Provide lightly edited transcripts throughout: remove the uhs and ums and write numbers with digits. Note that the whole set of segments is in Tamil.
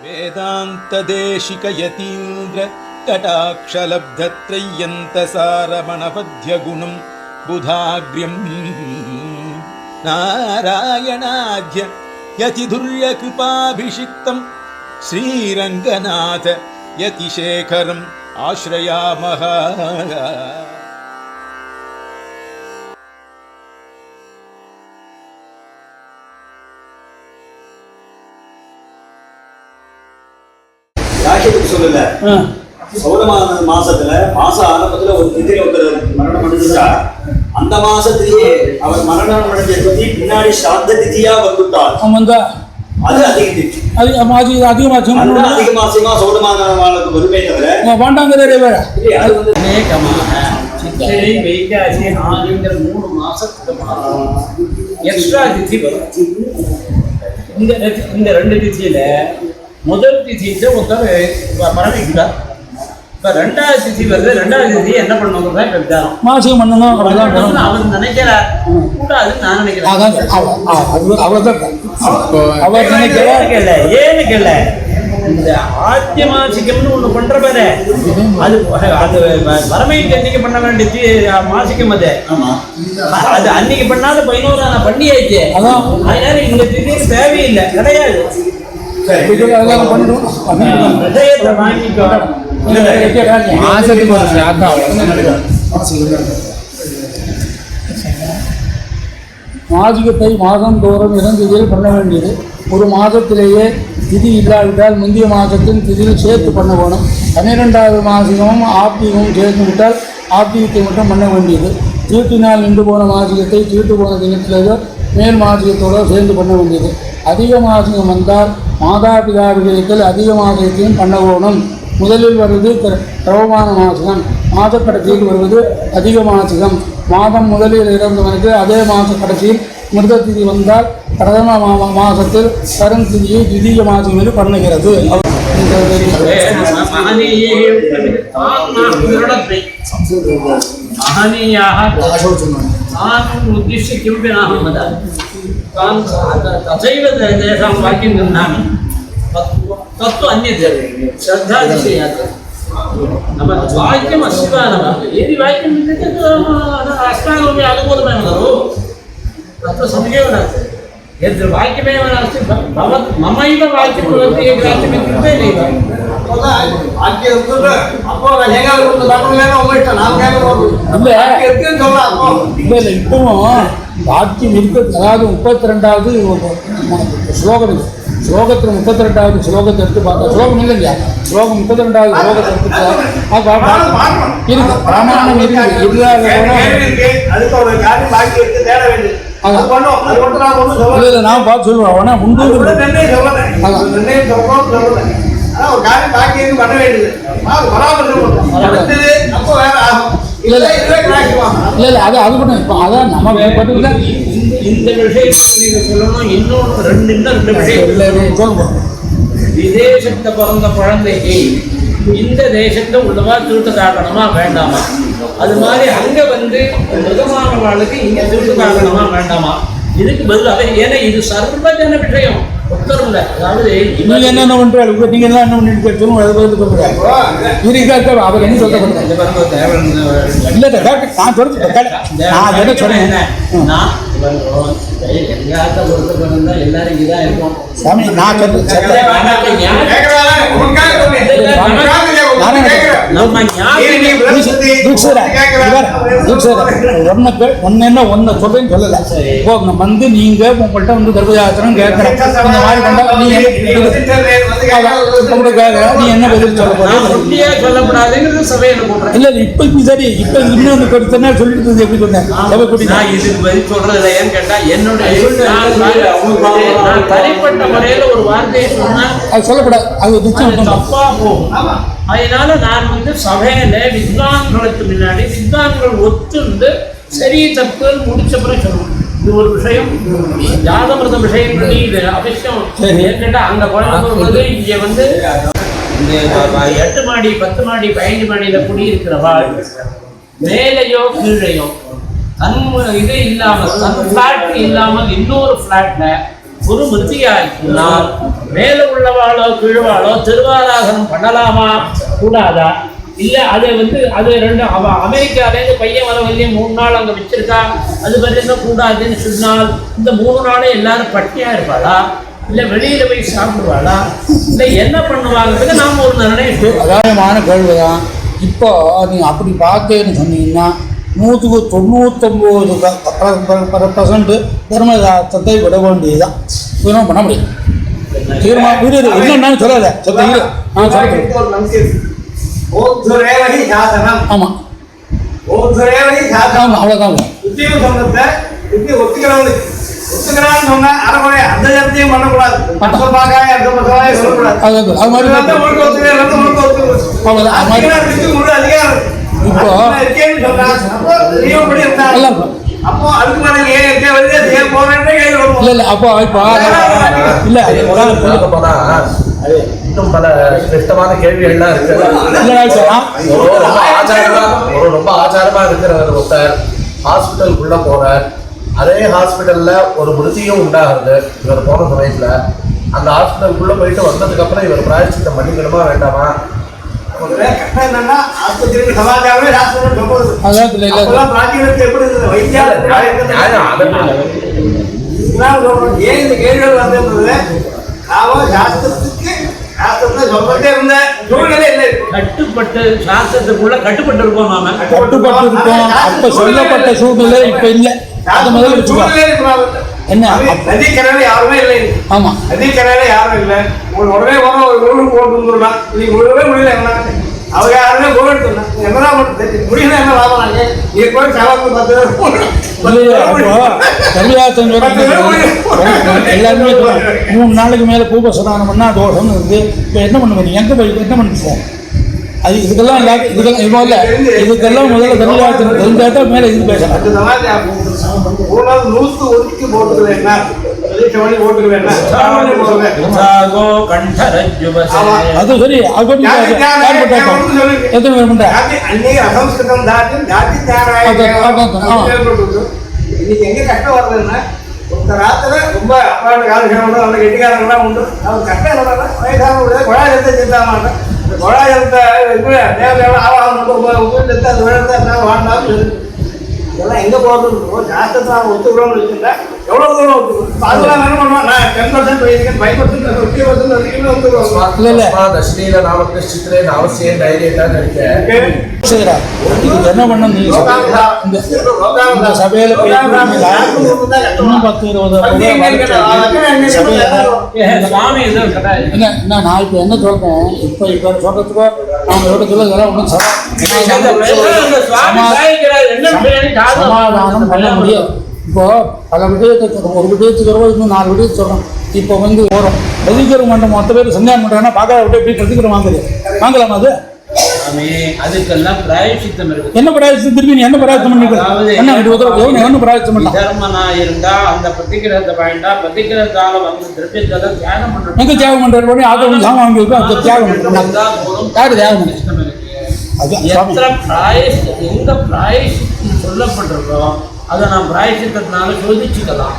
வேதாந்ததேசிக யதீந்திர கடாட்சலப்தத்ரயந்தசாரமணபத்யகுணம் புதாக்ரியம் நாராயணாத்ய யதிதுர்யகிருபாபிஷிக்தம் ஸ்ரீரங்கநாத யதிசேகரம் ஆஸ்ரயாமஹ. சொல்லல சௌரமான மாசத்துல மாச ஆரம்பத்துல ஒரு திதியில ஒருத்தர் மரணம் அடைஞ்சிட்டா அந்த மாசத்திலேயே அவர் மரணம் அடைஞ்ச திதி பின்னாடி ஸ்ராத்த திதியா வந்துட்டார். அது அதிக திதி, அதிக மாசமா சௌரமான வாழ்க்கை வருமே தவிர அது வந்து சித்திரை வைகாசி ஆங்கிற 3 மாசத்துக்கு எக்ஸ்ட்ரா திதி வரும். இந்த 2 திதியில முதல் திதியில ஒருத்தர் மரணிக்கிறார். இப்போ 2வது திதி வருது. 2வது திதி என்ன பண்ணணும் விசாரம் மாசிகம் பண்ணணும் அவர் நினைக்கிறார் கூடாதுன்னு நான் நினைக்கிறேன். ஏன்னு கேள்ல இந்த ஆத்திய மாசிகம்னு ஒண்ணு பண்ற பாரு, அது வரமைக்கு அன்னைக்கு பண்ண வேண்டிய மாசிகம் அது. அது அன்னைக்கு பண்ணாத 11 பண்ணியாச்சு. அதனால இந்த திதிக்கு தேவையில்லை, கிடையாது. மாசிகத்தை மாதந்தோறும் 2 திதியில் பண்ண வேண்டியது. ஒரு மாதத்திலேயே திதி இல்லாவிட்டால் முந்தைய மாதத்தின் திதியில் சேர்த்து பண்ண வேணும். 12வது மாசிகமும் ஆப்திகமும் சேர்த்து விட்டால் ஆப்திகத்தை மட்டும் பண்ண வேண்டியது. தீட்டினால் நின்று போன மாசிகத்தை தீட்டு போன தினத்திலேயோ மேல் மாசிகத்தோடு சேர்ந்து பண்ண வேண்டியது. அதிக மாசிகம் வந்தால் மாதாபிதா விஷயத்தில் அதிக மாசிகத்தையும் பண்ண வேணும். முதலில் வருவது திரவமான மாசிகம், மாத கடைசியில் வருவது அதிக மாசிகம். மாதம் முதலில் இறந்தவனுக்கு அதே மாத கடைசியில் மிருத திதி வந்தால் பிரதம மாதத்தில் கரும் திதியை திதிய மாசிகம் என்று பண்ணுகிறது. तत्व अन्य श्रद्धा विषयात् ನಮ್ಮ ವಾಕ್ಯಂ ಅಸ್ತಿವಾನವ ಏದಿ ವಾಕ್ಯಂ ಇದ್ದಕ್ಕೆ ಅಷ್ಟಾಂಗಮೇ ಅನುಮೋದನವರು ತತ್ವ ಸಂಜೀವನಾಸ್ತಿ ಯದ್ ವಾಕ್ಯಮೇವ ನಾಸ್ತಿ ಭವತ್ ಮಮೈವ ವಾಕ್ಯಂ ವದತಿ ಏಕರಾತ್ರಿಂ ಇತ್ಯುಕ್ತೆ ನೈವ ವಾಕ್ಯ ಇರ್ತದೆ அப்போ ಹೇಗಾದರೂ ಒಂದು ದಾಟುವೇನೋ ಒಮ್ಮೆ ನಾವು ಹೇಗಾದರೂ ಅಂದ್ರೆ ವಾಕ್ಯ ಇರ್ತದೆ ಅಂತ ಅಪ್ಪ இல்ல இப்பவும் வாக்கியம் இருக்கு. அதாவது 32வது ஸ்லோகம் இது. ஸ்லோகத்தில் 32வது ஸ்லோகத்தை எடுத்து பார்த்தா ஸ்லோகம் இல்லைங்க, ஸ்லோகம் 32வது ஸ்லோகத்தை எடுத்து இருக்கு, பிரமாணம் இருக்கு. இல்லை நான் பார்த்து சொல்லுவேன். ஆனால் உண்டு இல்லை அது அது கூட இப்போ அதான் நம்ம வேப்பட்டு இந்த விஷயத்தை நீங்க சொல்லணும். இன்னொன்று 2 விஷயம் சொல்லுவோம். விதேசத்தை பிறந்த குழந்தைக்கு இந்த தேசத்தை உள்ளவா தீர்த்து காட்டணுமா வேண்டாமா? அது மாதிரி அங்க வந்து மிருகமான வாழ்க்கை இங்க தீர்த்து காட்டணுமா வேண்டாமா? இதுக்கு பதிலாக ஏன்னா இது சர்வஜன விஷயம் உத்தரவுல. அதாவது நீங்க என்னென்ன பண்றாரு, நீங்க எல்லாம் என்ன பண்ணிட்டு சொல்லுங்க. அது பதில் சொல்றாரு அவர் என்ன சொல்லப்படுறாரு இல்லை நான் சொல்றேன் என்ன எல்லாத்த பொறுத்த பிறந்தா எல்லாரும் இங்கதான் இருக்கும் சாமி. நான் ஒன்னு சொல்றேன்னு சொல்லல. இப்போ வந்து நீங்க உங்கள்கிட்ட வந்து கர்ப்பயாத்திரம் கேட்கறேன், இந்த மாதிரி பண்ணா நீ என்ன பதில் சொல்ல சொல்லக்கூடாதுங்கிறது சபையில போடுறேன். இல்ல இப்ப சரி, இப்ப இன்னொன்று கொடுத்தா சொல்லிட்டு எப்படி சொன்னேன் இதுக்கு பதில் சொல்றது ஏன்னு கேட்டா என்னுடைய தனிப்பட்ட முறையில ஒரு வார்த்தையை சொன்னா அது சொல்லக்கூடாது, அது தப்பா போகும். அதனால நான் வந்து சபையில வித்வான்களுக்கு முன்னாடி வித்வான்கள் ஒத்துண்டு சரி தப்பு முடிச்ச பிறகு சொல்லணும். இது ஒரு விஷயம். ஜாதமிருத விஷயம் பண்ணி இது அவசியம். ஏற்கனவே அங்க குழந்தை இங்க வந்து 8 மாடி 10 மாடி 15 மாடியில குடியிருக்கிறவாள் மேலையோ கீழையோ இது இல்லாமல் ஃபிளாட் இல்லாமல் இன்னொரு ஃபிளாட்ல ஒரு மிருத்தியாக்கினால் மேல உள்ளவாளோ கீழ்வாளோ திருவாராதனம் பண்ணலாமா கூடாதா? இல்லை அதை அது ரெண்டு அமெரிக்காலேருந்து பையன் வர வரையும் 3 நாள் அங்கே வச்சிருக்கா, அது வரைக்கும் கூடாதுன்னு சொன்னால் இந்த 3 நாளே எல்லாரும் பட்டியாக இருப்பாளா, இல்லை வெளியில் போய் சாப்பிடுவாளா, இல்லை என்ன பண்ணுவாங்கிறது நாம் ஒரு நிர்ணயம். அதாயமான கேள்வி தான். இப்போ நீங்கள் அப்படி பார்த்தேன்னு சொன்னீங்கன்னா 99% தர்மசாஸ்திரத்தை விட வேண்டியதுதான். தீர்மானம் பண்ண முடியும். தீர்மானம் என்னன்னு சொல்லாத சொல்றீங்க. நான் சொல்றேன். ஆமாம் அவ்வளோதான். இன்னும் பல கிருஷ்டமான கேள்விகள்லாம் இருக்கு. ரொம்ப ஆச்சாரமா இருக்கிறவர் ஒருத்தர் ஹாஸ்பிட்டலுக்குள்ள போறார். அதே ஹாஸ்பிட்டல்ல ஒரு மிருதியும் உண்டாகுது இவர் போன சமயத்துல. அந்த ஹாஸ்பிட்டலுக்குள்ள போயிட்டு வந்ததுக்கு அப்புறம் இவர் பிராயச்சித்தம் பண்ணிக்கணுமா வேண்டாமா? கட்டுப்பட்டு சாஸ்திரத்துக்குள்ள கட்டுப்பட்டு இருக்கோம். நாம கட்டுப்பட்டு இருக்கோம். அப்ப சொல்லப்பட்ட சூழ்நிலை இப்ப இல்லை. அது முதல்ல என்ன நதிக்கரையில யாருமே இல்லை. ஆமா நதிக்கரையில யாரும் இல்லை. உடனே ஒரு ஊருக்கு போட்டு வந்துடலாம். நீங்க விடவே முடியல. என்ன அவங்க யாருமே கோவில் எடுத்துடலாம். என்னதான் முடியல என்ன லாபம்? நாங்க நீ போய் சாப்பாடு 10 எல்லாருமே 3 நாளைக்கு மேல பூப சதானம் பண்ணா தோஷம் இருக்கு. இப்ப என்ன பண்ணுவீங்க? எங்க போய் என்ன பண்ணுவோம்? அது இதுக்கெல்லாம் இதுக்கெல்லாம் முதல்ல தமிழகத்தில் தெரிஞ்சாட்டா மேல இது பேசலாம். ஒதுக்கி போட்டுக்கிறேன். அது சரி. எத்தனை பேர் பண்ற இன்னைக்கு எங்க கஷ்டம் வருதுன்னா இந்த ராத்திர ரொம்ப அப்பாவோட காலகட்டோட அவங்க கெட்டிக்காரங்களாம் உண்டு. அவங்க கஷ்டம் என்னன்னா வயசான குழாய் எடுத்து செஞ்சா மாட்டேன். இந்த குழாய் எடுத்த தேவையான ஆவாகம் வீட்டில் எடுத்து அந்த விழத்தை என்ன வாழ்ந்தாலும் இதெல்லாம் எங்கே போகிறது ஜாஸ்தி அவங்க ஒத்துக்கிறோம்னு வச்சுருந்தா எவ்வளோ தூரம் ஒத்துக்கிறோம். அதெல்லாம் என்ன பண்ணுவோம்? நான் 10% வைக்கிறேன், 5% 50% வரைக்கும் ஒத்துக்கிறோம். தஷ்ணியில நாமக்கு சித்திரேன் அவசியம் தைரியத்தான் இருக்கேன். இது என்ன பண்ண நீங்க இந்த சபையில இன்னும் 10-20 நான் இப்ப என்ன சொல்றேன்? இப்ப சொல்றதுக்கோ நாம சொல்றதுல இதெல்லாம் ஒன்றும் சமாதானம் பண்ண முடியாது. இப்போ பல விடயத்தை சொல்றோம். ஒரு விடயத்துக்கு இன்னும் 4 விடயத்தை சொல்றோம். இப்போ வரும் பிரதிகர மண்டம் மொத்த பேர் சந்தியானம் பண்றாங்கன்னா பார்க்காத விட எப்படி பிரதிகரம் வாங்கலாமா? அது அதுக்கெல்லாம் பிராயச்சித்தம் இருக்கு. என்ன பிராயச்சித்தம்? திருப்பி என்ன பிராயச்சம் பண்ணிக்கிறது? என்ன பிராயச்சம் பண்ணலாம்? தர்மனா இருந்தா அந்த பிரதிகிரகத்தை வேண்டாம். பிரதிகிரகத்தால திரவியத்தை தியாகம் பண்றது. எங்க தியாகம் பண்றது? ஆதரவு சாமம் வாங்கி அந்த தியாகம் யாரு தியாகம் பண்ண? எங்க பிராயசித்தம் சொல்லப்பட்டிருக்கோ அதை நாம் பிராயசித்தத்தினால சோதிச்சுக்கலாம்.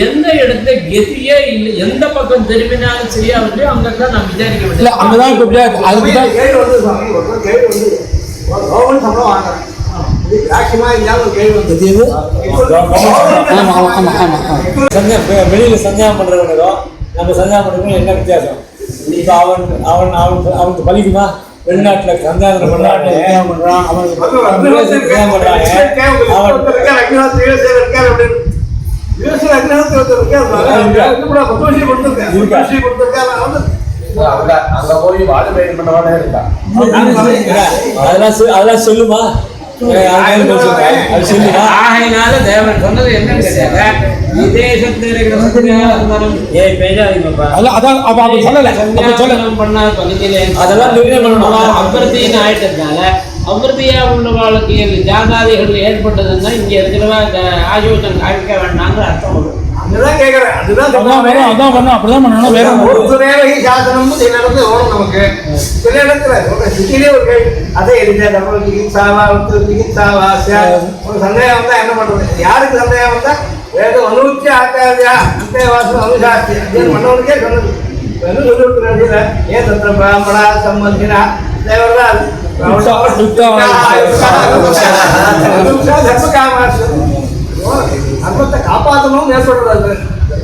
எந்த இடத்துல கெதியே இல்லை, எந்த பக்கம் திரும்பினாலும் சரியா வந்து அங்கதான் நான் விசாரிக்க வேண்டிய அங்கதான் அதுக்குதான் வெளியில சந்தியாகம் பண்றவனுக்கும் நம்ம சந்தியாகம் பண்றவங்க என்ன வித்தியாசம்? இப்ப அவனுக்கு பலிக்குமா? வெளிநாட்டுல சந்தியாகம் பண்றாங்க, அங்க போய் வாழை பயிர் பண்ணவானே இருக்கா? அதெல்லாம் சொல்லுமா? ஆகையினால தேவன் சொன்னது என்னன்னு கேட்டாங்க, விதேசத்தில் இருக்கிற அதெல்லாம் அபிவிருத்தின்னு ஆயிட்டதுனால அபிவிருத்தியா உள்ள வாழ்க்கையில் ஜாதாதிகள் ஏற்பட்டதுன்னா இங்க இருக்கிறவா ஆஜோசனை அழிக்க வேண்டாங்கிற அர்த்தம் வரும். அதுதான் கேட்கறேன். அதுதான் அப்படிதான் பண்ணணும். வேற சாசனமும் சில இடத்துல வரும் நமக்கு. சில இடத்துல சிட்டிலே ஒரு அதை எழுதியா தமிழ் சிகிச்சாவா சிகிச்சாவா ஒரு சந்தேகம் வந்தா என்ன பண்றது? யாருக்கு சந்தேகம் வந்தா வேத அனுபவிச்சு ஆச்சாரியா அந்த வாசம் அனுசாஸ்தி அப்படின்னு மன்னவனுக்கே சொன்னது. என்ன சொல்லிவிட்டு ஏன் தத்திர பிராமணா சம்பந்தினா தேவரால் தர்மத்தை காப்பாற்றணும் ஏற்படுறது.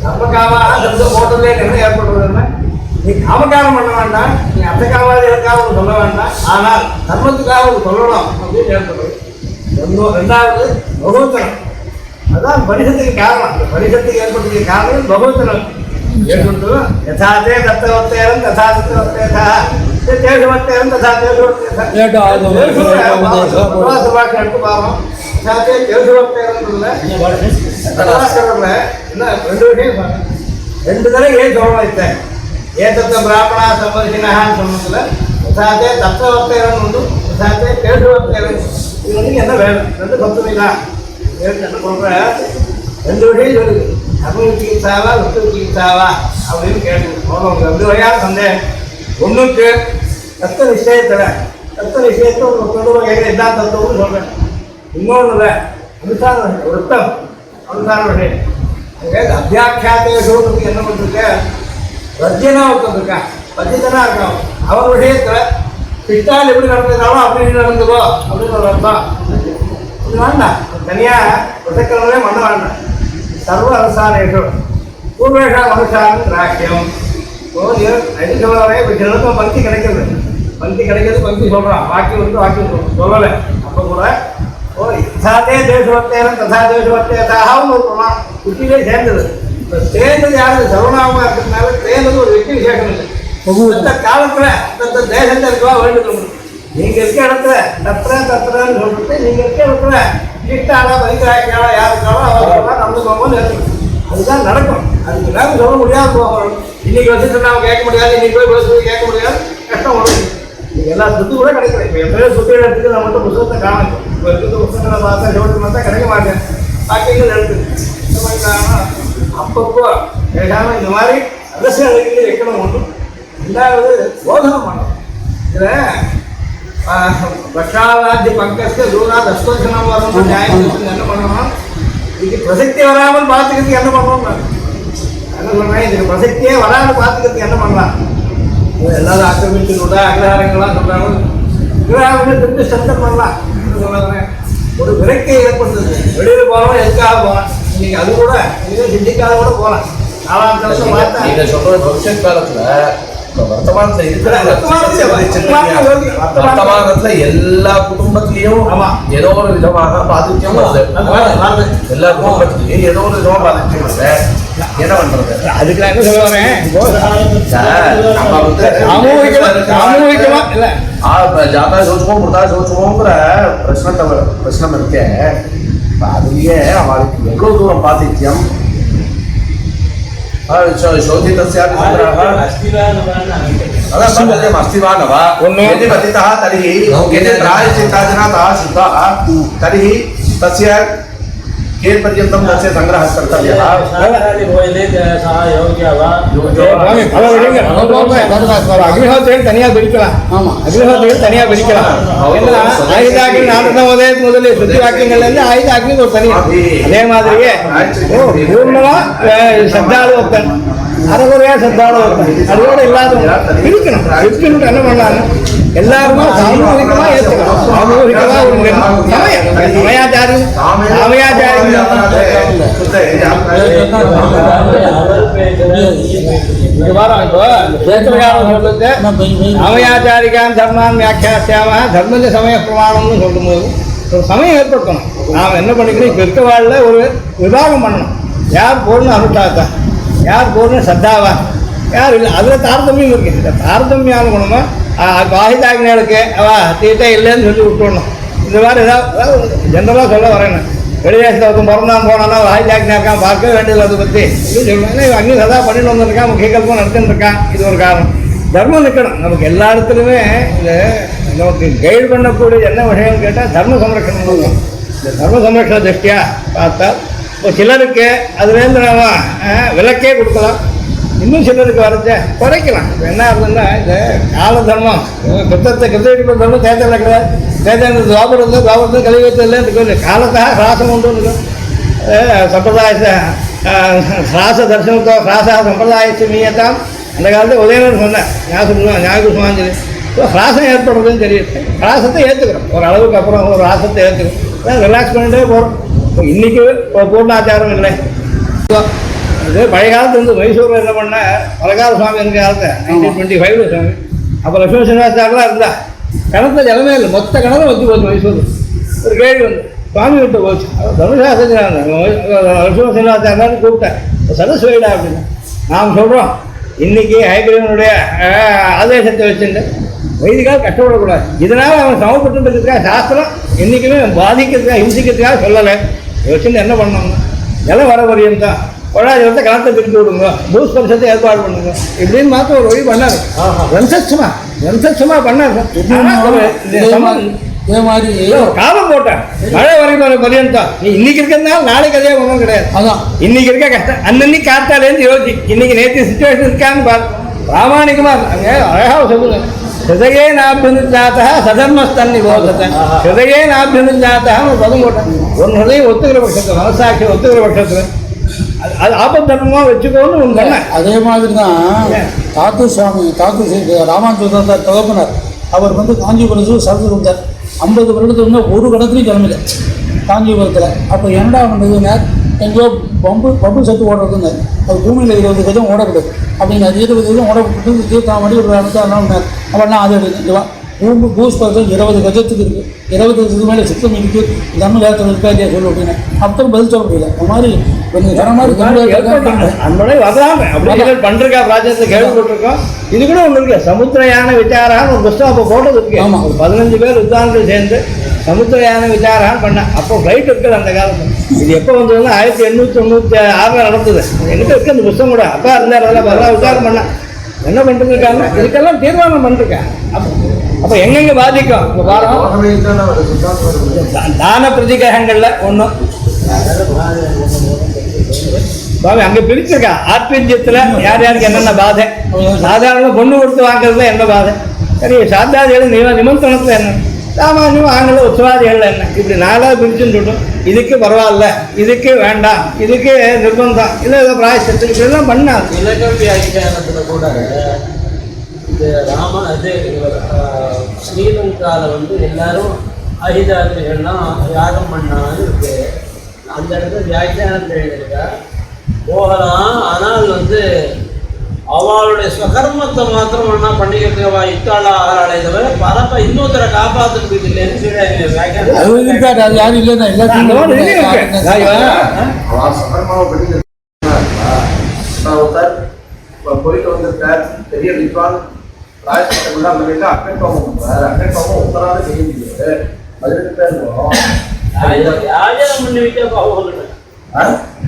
தர்மகாமாக தர்மம் போட்டதே என்ன ஏற்படுறதுன்னா நீ காமக்காரம் பண்ண வேண்டாம், நீ அர்த்தகாவாதி எனக்காக சொல்ல வேண்டாம், ஆனால் தர்மத்துக்காக சொல்லணும் அப்படின்னு ஏற்படுறது. ரெண்டாவது பகவத்தனம். அதான் பரிசத்துக்கு காரணம். அந்த பரிசத்துக்கு ஏற்படுத்திய காரணம் பகவத்தனம் ஏற்படுத்து. யதாதே தத்தவத்தேரம் ததா தத்தவத்தேதா தேசவத்தேரம் ததா தேசவத்தேதா எடுத்து பாருங்க. யதாதே தேசவத்தேரம் என்ன ரெண்டு தடவை ஏன் சொல்லணும் இத்தேன் ஏதத்த பிராமணா சம்பந்தினான்னு சொன்னதுல யதாதே தத்தவத்தேரம் உண்டு, யதாதே தேசவத்தேரம். இது வந்து என்ன வேணும்? ரெண்டு பத்துமை தான் என்ன சொல்ற ரெண்டு வகையும் சொல்லுது. தமிழ் சிகிச்சாவா விட்டு சிகிச்சாவா அப்படின்னு கேட்டு உங்களுக்கு ரெண்டு வகையான சந்தேகம். ஒன்றுக்கு தத்துவ விஷயத்தில் ஒரு சொல்லுவ கேட்குற எல்லா தத்துவம்னு சொல்கிறேன். இன்னொன்று அனுசார விருத்தம் அனுசார விஷயம். அங்கே அத்தியாக்கியாத்தேஷோக்கு என்ன பண்ணிருக்க ரஜ்யனா உட்காந்துருக்கான், பத்தியனா இருக்கான். அவர் விஷயத்தில் சிட்டால் எப்படி நடந்ததாலும் அப்படி நடந்துக்கோ அப்படின்னு ஒரு அர்த்தம். இது வேண்டாம், தனியாக பிரசக்கிரமே பண்ண வேண்டாம். சர்வ அனுசாரேஷு பூர்வேஷா அனுசாரம் ராக்கியம். அடி சொல்கிறவரே இப்போ சிலருக்கும் பங்கி கிடைக்கிறது, பங்கி சொல்கிறான். வாக்கியம் வந்து வாக்கியம் சொல்லலை. அப்போ கூட யதாதே தேசவத்தேரம் ததா தேசவத்தேதாகவும் ஒரு பிரமாணம் குட்டிலே சேர்ந்தது. இப்போ சேர்ந்தது யாரு சர்வநாமமாக இருக்கிறதுனால சேர்ந்தது ஒரு வெற்றி விசேஷம் இல்லை. இந்த காலத்தில் அந்த தேசத்தில் இருக்கவா வேண்டுதல் நீங்கள் இருக்க இடத்துல தத்துறன்னு சொல்லிட்டு நீங்கள் இருக்க இடத்துல கிட்டாளா பரிகாய்க்காளா யாருக்காளோ அவர்களாம் நடந்துக்கோங்கன்னு இருக்கணும். அதுதான் நடக்கும். அதுக்கு எல்லாரும் சொல்ல முடியாது போகணும். இன்னைக்கு வச்சுட்டு நாம கேட்க முடியாது, இன்னைக்கு போய் பேசுறது கேட்க முடியாது, கஷ்டம் வரும். நீங்கள் எல்லா சொத்து கூட கிடைக்கல. இப்போ எப்படியோ சொத்து எடுத்துக்கு நம்மகிட்ட புத்தகத்தை காணும். இப்போ இருக்கிற புத்தகங்களை பார்த்தா ஜோடி பார்த்தா கிடைக்க மாட்டேன். பாக்கியங்கள் எடுத்துக்கு இந்த மாதிரி காரணம். அப்பப்போ பேசாமல் இந்த மாதிரி அரசியல் வைக்கணும். ஒன்று ரெண்டாவது போதனம் பண்ணணும். இதில் பஷாராஜ்ய பங்கஸ்க்கு தூராத் அஸ்வசனம் வரணும். நியாயம் என்ன பண்ணணும்? இதுக்கு பிரசக்தி வராமல் பார்த்துக்கிறதுக்கு என்ன பண்ணணும்? என்ன சொல்கிறேன், இதுக்கு பிரசக்தியே வராமல் பார்த்துக்கிறதுக்கு என்ன பண்ணலாம்? எல்லாரும் ஆக்கிரமிச்சு விட அக்ரஹாரங்கள்லாம் சொல்கிறாங்க. அக்ரஹாரங்கள் திரும்பி சத்தம் பண்ணலாம் சொல்லுறேன். ஒரு விரக்தியை ஏற்படுத்துது. வெளியில் போகிறோம், எதுக்காக போகலாம்? இன்னைக்கு அது கூட இதுவே சிந்திக்காத கூட போகலாம். நாலாம் வருஷம் பார்த்தா நீங்கள் சொல்கிற பவிஷ்யத் காலத்தில் வர்த்தமானத்துல இருக்கிற வர்த்தமானத்துல எல்லா குடும்பத்திலையும் ஏதோ ஒரு விதமாக பாதித்யம் வருது. எல்லா குடும்பத்திலையும் ஏதோ ஒரு விதமா பாதித்யம் வருது. என்ன பண்றது? அதுக்கு நான் என்ன சொல்ல வரேன், நம்ம வந்து சாமூகிகமா இல்ல ஜாதா சோச்சுவோம் முர்தா சோச்சுவோங்கிற பிரச்சனை இருக்கே. அதுலயே அவளுக்கு எவ்வளவு தூரம் பாதித்யம் शोधितस्यापि अस्ति वा यदि पतितः तर्हि यदि प्रायश्चित्ताजनातः शुद्धः तर्हि तस्य कियत्पर्यन्तं तस्य संग्रहः कर्तव्यः. அக்னிஹோத்திரம் தனியாக பிரிக்கலாம். ஆமாம், அக்னிஹோத்திரம் தனியாக பிரிக்கலாம். ஆயுத அக்னி நாரத முதலிய சுத்தி வாக்கியங்கள்லேருந்து ஆயுத அக்னி ஒரு தனியாக. அதே மாதிரியே பூர்ணமா சத்தாளு ஒருத்தன், அரைகுறையா சத்தாளு ஒருத்தன், அதோட எல்லாரும் இருக்கணும். இருக்குன்னு என்ன பண்ணாங்க, எல்லாருமே சாமூகிகமா ஏற்றுக்கணும். சாமூகிகமா ஒரு சமயாச்சாரம் அவயாச்சாரிகான் தர்மான் வியாக்கியாசியாம தர்மஜ சமய பிரமாணம்னு சொல்லும்போது ஒரு சமயம் ஏற்படுத்தணும். நாம் என்ன பண்ணிக்கணும், இப்போ இருக்க வாழ்ல ஒரு விவாகம் பண்ணணும். யார் பூர்ண அனுஷ்டாத்தா, யார் பூர்ண சத்தாவா, யார் இல்லை, அதில் தாரதமியம் இருக்குது. இந்த தாரதமியான குணமா வாஹிதாக்னிகளுக்கு தீட்டை இல்லைன்னு சொல்லி விட்டுடணும். இந்த மாதிரி ஏதாவது ஜென்ரலாக சொல்ல வரேன். வெளிதேசத்தில் ஒருத்தன் பிறந்தான் போனான்னா வாஹிதாக்னியா இருக்கான், பார்க்க வேண்டியதில்லை. அதை பற்றி இது சொல்லுவாங்க. அங்கேயும் சதா பண்ணிட்டு வந்துருக்கான், முக்கிய கல்பம் நடத்தின்னு இருக்கான். இது ஒரு காரணம். தர்மம் நிற்கணும். நமக்கு எல்லா இடத்துலையுமே இது நமக்கு கைடு பண்ணக்கூடிய என்ன விஷயம்னு கேட்டால் தர்ம சம்ரட்சணம். இந்த தர்ம சம்ரட்சண திருஷ்டியா பார்த்தா இப்போ சிலருக்கு அதுலேருந்து நம்ம விலக்கே கொடுக்கலாம், இன்னும் சிலருக்கு வரைச்ச குறைக்கலாம். இப்போ என்ன ஆகுதுன்னா, இந்த கால தர்மம் கிருத்த தர்மம் தேர்தலில் கிடையாது. தேர்தல் துவாபுரத்தில் கழிவத்தில் காலத்தாக ராசம் கொண்டு வந்துடும். சம்பிரதாய ஹிராச தர்சனத்தோ ஹிராசா சம்பிரதாயத்தை மீயத்தான் அந்த காலத்தில் உதயனர் சொன்னேன் ஞாபகமாஞ்சலி ஹிராசம் ஏற்படுறதுன்னு தெரியுது. ஹிராசத்தை ஏற்றுக்கிறோம் ஒரு அளவுக்கு அப்புறம் ஒரு ஹிராசத்தை ஏற்றுக்கிறோம் ரிலாக்ஸ் பண்ணிட்டே போகிறோம். இப்போ இன்றைக்கி பூர்ணாச்சாரம் இல்லை. இது பழைய காலத்து வந்து மைசூரில் என்ன பண்ண பலகால சுவாமி இருந்த காலத்தை 1925 சுவாமி அப்போ லட்சுமி சீனிவாசாரெலாம் இருந்தா கிணத்துல ஜலமே இல்லை, மொத்த கிணறு வச்சு போச்சு மைசூர். ஒரு கேள்வி வந்து சுவாமி விட்டு போச்சு. தனுஷாசன் லட்சுமி சீனிவாசாரெலாம் கூப்பிட்டேன் சதஸ் வைடா அப்படின்னு. நாம் சொல்கிறோம் இன்றைக்கி ஹைகிரீவனுடைய ஆதேசத்தை வச்சுட்டு வைதிகாக கஷ்டப்படக்கூடாது. இதனால் அவன் சமப்பட்டுன்றதுக்காக சாஸ்திரம் என்றைக்குமே பாதிக்கிறதுக்காக ஹிம்சிக்கிறதுக்காக சொல்லலை. வச்சுட்டு என்ன பண்ணோம்னா ஜலம் வர வரையும் தான் கொழாஜலத்தை கணத்தை திருப்பி விடுங்க, பூஸ் பரிசத்தை ஏற்பாடு பண்ணுங்க இப்படின்னு மாற்ற ஒரு வழி பண்ணார். வம்சமா பண்ணார். இதே மாதிரி காலம் போட்டேன் மழை வரைக்கும் பரியந்தான். நீ இன்னைக்கு இருக்கிறதுனால நாளைக்கு அதே ஒன்றும் கிடையாது. அதான் இன்னைக்கு இருக்க கஷ்டம் அன்னன்னைக்கு காத்தாலேருந்து யோசி இன்னைக்கு நேற்று சுச்சுவேஷன் இருக்கான்னு பாரு. பிராமணிகமா அங்கே அழகாக சொல்லுங்க. ஹிருதயே நாபியாத்தா சதர்மஸ்தன்னி போதத்தை ஹிருதயே நாபியாத்தான்னு பதம் போட்டேன். ஒன்று ஹிருதயம் ஒத்துக்கிற பட்சத்தில் மனசாட்சி ஒத்துக்கிற பட்சத்தில் அது ஆபத்தர்மமாக வச்சுக்கோன்னு ஒன்று பண்ணேன். அதே மாதிரி தான் தாத்து சுவாமி ராமானுஜர் தகப்பனர் அவர் வந்து காஞ்சிபுரத்தில் சரத்து கொடுத்தார். 50 வருடத்துக்கு ஒரு கடத்துலையும் கிளம்பில காஞ்சிபுரத்தில். அப்போ என்னடா பண்ணுறதுங்க எங்கேயோ பம்பு சத்து ஓடுறதுங்க அது பூமியில் 20 கஜம் ஓடக்கூடாது அப்படின்னு அது 20 கஜம் ஓடக்கூடாது தீர்த்தாமடி ஒரு இடத்துல என்ன அவனா அது எடுத்துவா பூஸ் பர்சன் 20 கஜத்துக்கு இருக்குது 20 கஜத்துக்கு மேலே சித்தம் இருக்குது நம்ம நேரத்தில் இருக்கா இல்லையா சொல்லு அப்படின்னு அப்போ பதில் சொல்ல முடியல. அந்த மாதிரி கொஞ்சம் தர மாதிரி அன்படை வரலாம் அப்படி பண்ணுறக்கா ப்ராஜெக்டில் கேள்விப்பட்டிருக்கோம். இது கூட ஒன்று இருக்குல்ல சமுத்திரயான விசாரான்னு ஒரு புஸ்தகம் அப்போ போட்டது இருக்கு. ஆமாம் ஒரு 15 பேர் வித்வான்கள் சேர்ந்து சமுத்திரயான விசாரான்னு பண்ணேன். அப்போ ஃப்ளைட் இருக்குது அந்த காலத்தில். இது எப்போ வந்ததுன்னா 1896 நடந்தது. என்கிட்ட இருக்கு அந்த புஸ்தகம் கூட அப்பா இருந்தார். அதெல்லாம் வரலாம் விசாரம் பண்ணேன் என்ன பண்ணிட்டு இருக்காங்க இதுக்கெல்லாம் தீர்மானம் பண்ணிருக்கேன். அப்போ எங்கெங்கே பாதிக்கும் இப்போ பாருங்க தான பிரதிகிரகங்களில் ஒன்றும் பாபு அங்கே பிரிச்சிருக்கா ஆத்மீயத்தில் யார் யாருக்கு என்னென்ன பாதை. சாதாரண பொண்ணு கொடுத்து வாங்குறதுல என்ன பாதை சரி சாத்தாதிகள் நிமந்திரணத்தில் என்ன சாமானியம் ஆங்கில உற்சவாதிகள் என்ன இப்படி 4 பிரிச்சுன்னு சொல்லிட்டோம். இதுக்கு பரவாயில்ல இதுக்கு வேண்டாம் இதுக்கு நிர்பந்தம் இல்லை ஏதோ பிராயசத்துக்கு இப்படிலாம் பண்ணாது. இலக்கம் வியாக்கியானத்தில் கூட இது ஸ்ரீலங்காவில் வந்து எல்லாரும் அகிதாதிரிகள்லாம் யாகம் பண்ணான்னு இருக்கு. அந்த இடத்துல வியாக்கியானத்தில் எழுதியிருக்கா போகலாம். ஆனால் வந்து அவளுடைய ஸ்வகர்மத்தை மாத்திரம் ஒன்றா பண்ணிக்கிறதுக்கு இத்தாளா ஆகிறாளே தவிர பரப்ப இன்னொருத்தரை காப்பாற்றுறதுக்கு இல்லைன்னு அது யாரும் இல்லைன்னா போயிட்டு வந்திருக்கார் பெரிய வித்வான் ராஜ்கோட் அந்த வீட்டில் அக்கட்பாவம் உத்தராக செய்ய முடியாது 18 பேர் போகிறோம். ராஜனம் பண்ணி வைக்க பாவம்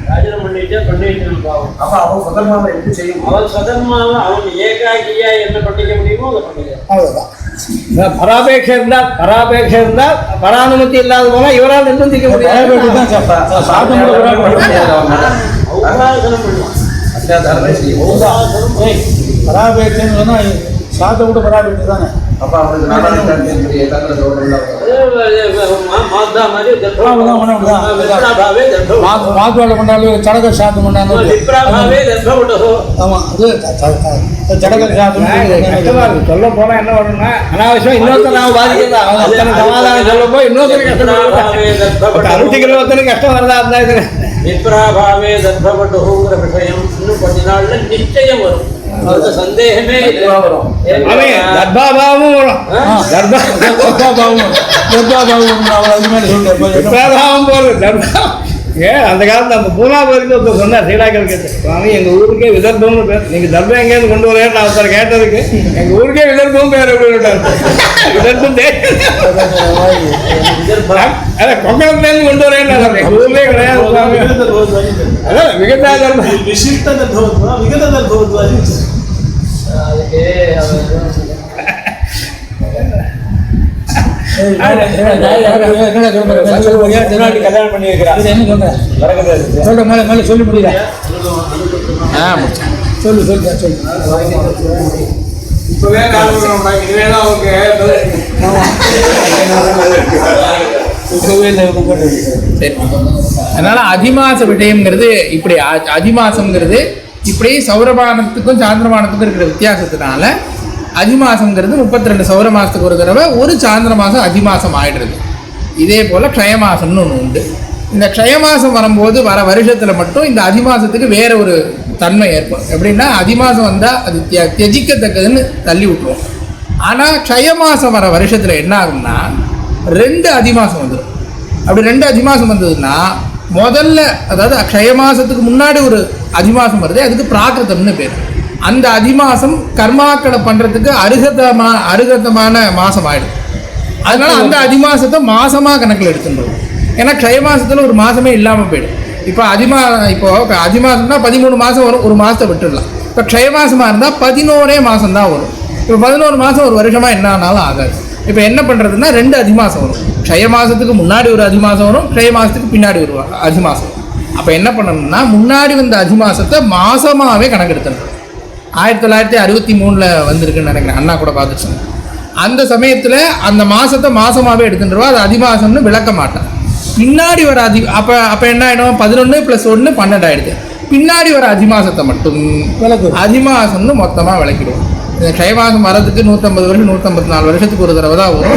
ராஜனம் பண்ணி வச்சா பண்ணி வைக்கணும் பாவம். அப்போ அவன் சதர்மாவை எப்படி செய்யும்? அவன் சதர்மாவை அவன் ஏகாக்கியா என்ன பண்ணிக்க முடியுமோ அதை பண்ணிக்க. அவ்வளோதான். பராபேட்சை இருந்தால் பரானுமதி இல்லாத போனால் இவரால் நிர்பந்திக்க முடியாது. பராபேட்சைன்னு சொன்னால் சாத்தை கூட பராபேட்சை தானே. அப்போ அவனுக்கு மாத்துவாடை பண்ணாலும் சடக சாத்தம் பண்ணாலும் ஆமாம் அது சடக சாத்தம் சொல்ல போனால் என்ன வரும்னா அனாவசியம் இன்னொருத்தர் நாம் பாதிக்கிறதா அத்தனை சமாதானம் சொல்ல போய் இன்னொருத்தருக்கு கஷ்டம் அறுபது ஒருத்தனுக்கு கஷ்டம் வரதா இருந்தா இது விப்ராபாவே தர்ப்பப்பட்டுங்கிற விஷயம் இன்னும் கொஞ்ச நாள்ல நிச்சயம் வரும். அது சந்தேகமே வரும். தர்பாபாவும் வரும். தர்பாபாவும் போறது அந்த காலத்தில் அந்த பூனாபுரிக்கு ஒருத்தர் சொன்னார் சீடாக்களுக்கு சுவாமி எங்கள் ஊருக்கே விதர்ப்பம்னு பேர் நீங்கள் தர்பம் எங்கேருந்து கொண்டு வரேன்னு நான் ஒருத்தர் கேட்டதுக்கு எங்கள் ஊருக்கே விதர்ப்பம் பேர் அப்படின்னு விதர்ப்பம் அதான் கொங்கணத்துலேருந்து கொண்டு வரேன்னு எங்கள் ஊர்லேயே கிடையாது சுவாமி அதான் விகதா தர்மம் விசிஷ்ட தர்பவத்வா விகத தர்பவத்வா அதுக்கு கல்யாணம் பண்ணி சொல்றேன் சொல்லி முடியல சொல்லு இப்பவே இனிமேதான் அவங்க சரி. அதனால அதிமாச விடயம்ங்கிறது இப்படி அதிமாசம்ங்கிறது இப்படி சௌரமானத்துக்கும் சாந்திரமானத்துக்கும் இருக்கிற வித்தியாசத்தினால அதிமாசம்ங்கிறது 32 சௌர மாதத்துக்கு ஒரு தடவை, ஒரு சாந்திர மாதம் அதிமாசம் ஆயிடுறது. இதே போல் க்ஷயமாசம்னு ஒன்று உண்டு. இந்த க்ஷயமாசம் வரும்போது வர வருஷத்தில் மட்டும் இந்த அதிமாசத்துக்கு வேற ஒரு தன்மை ஏற்படும். எப்படின்னா அதிமாசம் வந்தால் அது தியஜிக்கத்தக்கதுன்னு தள்ளி விட்டுருவோம். ஆனால் க்ஷயமாசம் வர வருஷத்தில் என்ன ஆகும்னா 2 அதிமாசம் வந்துடும். அப்படி 2 அதிமாசம் வந்ததுன்னா முதல்ல, அதாவது க்ஷயமாசத்துக்கு முன்னாடி ஒரு அதிமாசம் வருது, அதுக்கு பிராகிருதம்னு பேர். அந்த அதிமாசம் கர்மாக்களை பண்ணுறதுக்கு அருகதமான மாதம் ஆகிடும். அதனால அந்த அதிமாசத்தை மாதமாக கணக்கில் எடுத்துட்டுருவோம். ஏன்னா க்ஷயமாசத்தில் ஒரு மாதமே இல்லாமல் போயிடும். இப்போ அதிமாசம்னா 13 மாதம் வரும், ஒரு மாதத்தை விட்டுடலாம். இப்போ க்ஷயமாசமாக இருந்தால் 11 மாதம் தான் வரும். இப்போ 11 மாதம் ஒரு வருஷமாக என்ன ஆனாலும் ஆகாது. இப்போ என்ன பண்ணுறதுன்னா 2 அதிமாசம் வரும். க்ஷயமாசத்துக்கு முன்னாடி ஒரு அதிமாசம் வரும், க்ஷயமாசத்துக்கு பின்னாடி ஒரு அதிமாசம். அப்போ என்ன பண்ணணும்னா முன்னாடி வந்த அதிமாசத்தை மாதமாகவே கணக்கெடுத்துருக்கோம். 1963 வந்திருக்குன்னு நினைக்கிறேன், அண்ணா கூட பார்த்துச்சு. அந்த சமயத்தில் அந்த மாதத்தை மாதமாகவே எடுத்துட்டுருவா. அது அதிமாசம்னு விளக்க மாட்டேன். பின்னாடி வர அப்போ என்ன ஆகிடும், 11 + 1 12 ஆகிடுது. பின்னாடி வர அதிமாசத்தை மட்டும் அதிமாசம்னு மொத்தமாக விளக்கிடுவோம். இந்த க்ஷயமாசம் வரதுக்கு 150 வருஷம் 154 வருஷத்துக்கு ஒரு தடவை தான் வரும்.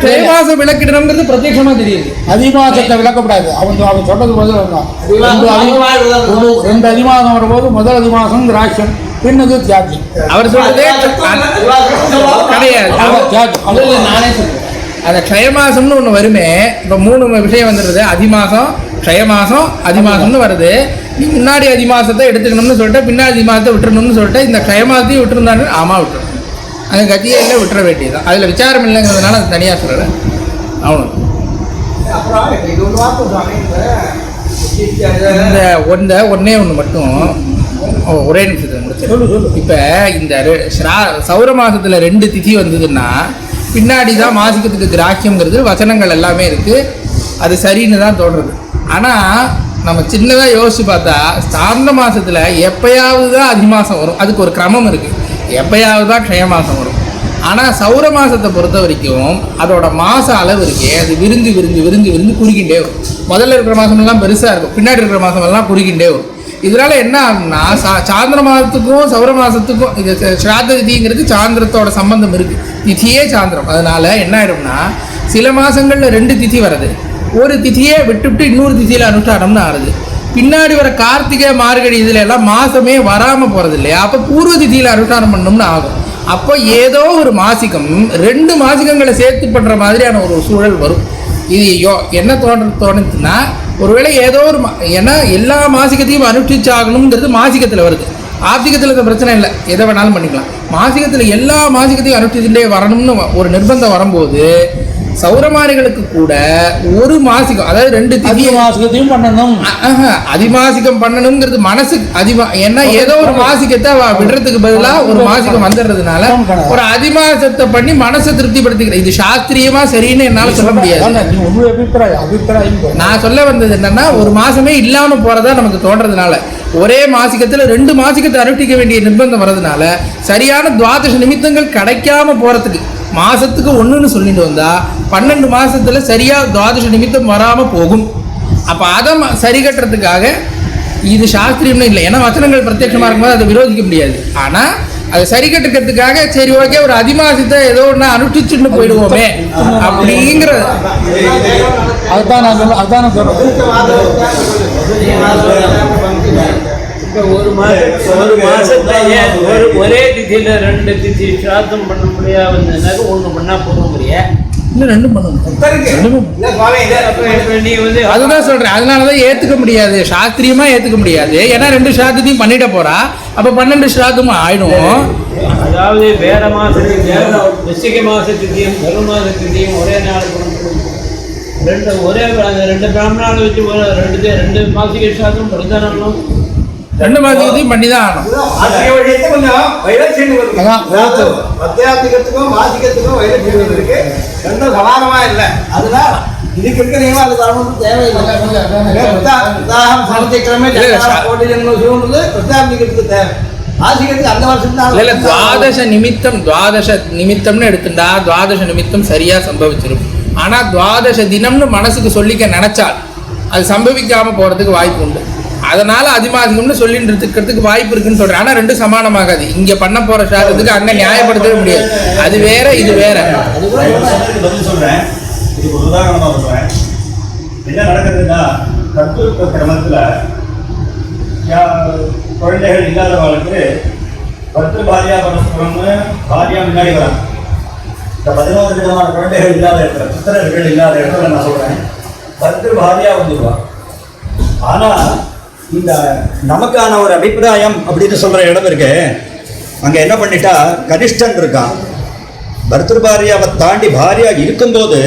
க்ஷயமாசம் விளக்கிடணுங்கிறது பிரத்யட்சமாக தெரியுது. அதிமாசத்தை விளக்கப்படாது. அவன் சொல்றது முதல்ல 2 அதிமாசம் வரும்போது முதல் அதிமாசம் திராட்சம், பின்னது தியாகி. அவர் சொல்றதே கிடையாது. நானே சொல்றேன். அந்த க்ஷயமாசம்னு ஒன்று வருமே. இப்போ 3 விஷயம் வந்துடுது. அதிமாசம், க்ஷயமாசம், அதிமாசம்னு வருது. நீ முன்னாடி அதிமாசத்தை எடுத்துக்கணும்னு சொல்லிட்டு பின்னாடி அதிமாசத்தை விட்டுறணும்னு சொல்லிட்டு இந்த க்ஷயமாசத்தையும் விட்டுருந்தாரு. ஆமாம் விட்டுறணும். அது கத்தியே இல்லை, விட்டுற வேண்டியதுதான். அதில் விசாரம் இல்லைங்கிறதுனால அது தனியாக சொல்லலை. அவனும் இந்த ஒன்றே ஒன்று மட்டும் ஒரே நிமிஷத்தில் முடிச்சு. இப்போ இந்த சௌர மாதத்தில் 2 திதி வந்ததுன்னா பின்னாடி தான் மாசிக்கத்துக்கு கிராக்கியங்கிறது வசனங்கள் எல்லாமே இருக்குது. அது சரின்னு தான் தோன்றுறது. ஆனால் நம்ம சின்னதாக யோசித்து பார்த்தா சாந்த மாதத்தில் எப்பயாவது தான் அதிமாசம் வரும். அதுக்கு ஒரு கிரமம் இருக்குது. எப்பயாவது தான் க்ஷயமாசம் வரும். ஆனால் சௌர மாதத்தை பொறுத்த வரைக்கும் அதோட மாத அளவு இருக்கே, அது விருந்து விருந்து விருந்து விருந்து குறுக்கின்றே வரும். முதல்ல இருக்கிற மாதமெல்லாம் பெருசாக இருக்கும், பின்னாடி இருக்கிற மாதமெல்லாம் குறுக்கின்றே வரும். இதனால் என்ன ஆகும்னா சாந்திர மாதத்துக்கும் சௌர மாதத்துக்கும் இது ஸ்ராத்த திதிங்கிறது சாந்திரத்தோட சம்பந்தம் இருக்குது. திதியே சாந்திரம். அதனால் என்ன ஆகிடும்னா சில மாதங்களில் 2 திதி வருது. ஒரு திதியை விட்டுவிட்டு இன்னொரு திதியில் அனுஷ்டானம்னு ஆறுது. பின்னாடி வர கார்த்திகை மார்கழி இதில் எல்லாம் மாதமே வராமல் போகிறது இல்லையா? அப்போ பூர்வ திதியில் அனுஷ்டானம் பண்ணணும்னு ஆகும். அப்போ ஏதோ ஒரு மாசிகம் 2 மாசிகங்களை சேர்த்து பண்ணுற மாதிரியான ஒரு சூழல் வரும். இது என்ன தோணுச்சுன்னா ஒருவேளை ஏதோ ஒரு ஏன்னா எல்லா மாசிகத்தையும் அனுஷ்டிச்சாகணுங்கிறது மாசிகத்தில் வருது. ஆப்திகத்தில் இந்த பிரச்சனை இல்லை, எதை வேணாலும் பண்ணிக்கலாம். மாசிகத்தில் எல்லா மாசிகத்தையும் அனுஷ்டிச்சுட்டே வரணும்னு ஒரு நிர்பந்தம் வரும்போது சௌரமானிகளுக்கு கூட ஒரு மாசிகம், அதாவது 2 திதி மாசிகத்தையும் பண்ணணும். அதிமாசிகம் பண்ணணுங்கிறது மனசு ஏன்னா ஏதோ ஒரு மாசிகத்தை விடுறதுக்கு பதிலாக ஒரு மாசிகம் வந்துடுறதுனால ஒரு அதிமாசத்தை பண்ணி மனசை திருப்திப்படுத்திக்கிறேன். இது சாஸ்திரியமா சரின்னு என்னால் சொல்ல முடியாது. நான் சொல்ல வந்தது என்னன்னா ஒரு மாசமே இல்லாம போறதா நமக்கு தோன்றதுனால ஒரே மாசிகத்தில் 2 மாசிகத்தை அனுஷ்டிக்க வேண்டிய நிர்பந்தம் வர்றதுனால சரியான துவாதச நிமித்தங்கள் கிடைக்காம போறதுக்கு மாசத்துக்கு 1ன்னு சொல்லிட்டு வந்தா 12 மாசத்துல சரியா துவாதச நிமித்தம் வராம போகும். அப்ப அதை சரி கட்டுறதுக்காக இது சாஸ்திரியம்னு இல்லை, ஏன்னா வசனங்கள் பிரத்யட்சமா இருக்கும்போது அதை விரோதிக்க முடியாது. ஆனா அதை சரி கட்டுக்கிறதுக்காக சரி ஓகே ஒரு அதிமாசத்தை ஏதோ ஒன்று அனுஷ்டிச்சுட்டு போயிடுவோமே அப்படிங்கிறது. அதுதான் நான் சொல்றேன். ஒரு மாசத்துல ஒரே திதியில 2 திதி சிராத்தம் பண்ண முடியாது. 1 பண்ணா போக முடியாது, இன்னும் 2 பண்ணணும். நீ வந்து அதுதான் சொல்றேன். அதனாலதான் ஏத்துக்க முடியாது, சாஸ்திரியமா ஏத்துக்க முடியாது. ஏன்னா 2 ஸ்ராத்தத்தையும் பண்ணிட போறா. அப்ப 12 ஸ்ராத்தமும் ஆயிடும். அதாவது வேற மாசத்துக்கு விசிக மாசத்துக்கையும் தரு மாசத்துக்கையும் ஒரே நாள் ஒரே 2 பிராமணால வச்சு 2 மாசிக ஸ்ராத்தம் படித்தாலும் 2 மாசத்தையும் பண்ணி தான் ஆகணும். மத்தியாத்திகத்துக்கும் மாசிகத்துக்கும் வைரட்சியம் இருக்கு. 2 சமானமா இல்லை. அதுதான் இதுக்கு இருக்க நீங்க அது வரணும் தேவையில்லை. பிரத்யாத்திகத்துக்கு தேவை. ஆசிக்கிறதுக்கு அந்த வருஷம் இல்ல துவாதச நிமித்தம்னு எடுத்துட்டா துவாதச நிமித்தம் சரியா சம்பவிச்சிடும். ஆனா துவாதச தினம்னு மனசுக்கு சொல்லிக்க நினைச்சால் அது சம்பவிக்காம போறதுக்கு வாய்ப்பு உண்டு. அதனால அதிமாசம்னு சொல்லிட்டு இருக்கிறதுக்கு வாய்ப்பு இருக்குன்னு சொல்றேன். ஆனா ரெண்டும் சமானமாகாது. இங்க பண்ண போற சாரத்துக்கு அங்க நியாயப்படுத்தவே முடியாது. அது வேற இது வேற. பதில் சொல்றேன். இதுக்கு ஒரு உதாரணமா சொல்றேன். என்ன நடக்குதுன்னா கர்த்தృత్వ கிரமத்துல குழந்தைகள் இல்லாதவர்களுக்கு பர்த்ரு பாரியா பரஸ்பரம்னு பாரியா முன்னாடி வராங்க. இந்த 11 விதமான குழந்தைகள் இல்லாத இடத்துல, புத்திரர்கள் இல்லாத இடத்துல நான் சொல்றேன், பர்த்ரு பாரியா வந்துடுவா. ஆனா இந்த நமக்கான ஒரு அபிப்பிராயம் அப்படின்னு சொல்ற இடம் இருக்கு. அங்க என்ன பண்ணிட்டா கனிஷ்டன் இருக்கான். பர்த்ரு பாரியாவை தாண்டி பாரியா இருக்கும்போது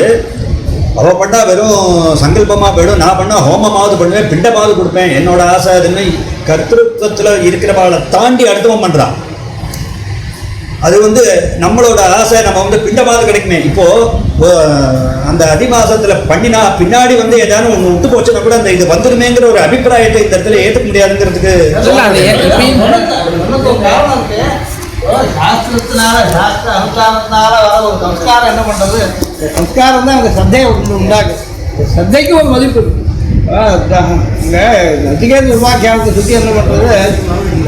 அவ பண்ணா வெறும் சங்கல்பமா போயிடும், நான் பண்ணா ஹோமமாவது பண்ணுவேன், பிண்டமாவது கொடுப்பேன், என்னோட ஆசை அதுன்னு கர்த்தృత్వத்துல இருக்கிறவளை தாண்டி அடுத்தவன் பண்றான். அது நம்மளோட ஆசை, நம்ம பிண்டமாவது கிடைக்குமே. இப்போ அந்த அதிமாசத்துல பண்ணினா பின்னாடி ஏதாவது ஒன்று விட்டு போச்சுன்னா கூட அந்த இது வந்துருமேங்கிற ஒரு அபிப்பிராயத்தை இந்த இடத்துல ஏற்றுக்க முடியாதுங்கிறதுக்கு காரணம் இருக்கு. சாஸ்திரத்தினால சாஸ்திர அனுஷ்டானத்தினால வர ஒரு சம்ஸ்காரம் என்ன பண்ணுறது? சம்ஸ்காரம் தான் அந்த சத்தையை உண்டாகும். சத்தைக்கு ஒரு மதிப்பு இருக்கு. இங்கே நதிகேது உபாக்கியானத்தை சுற்றி என்ன பண்ணுறது,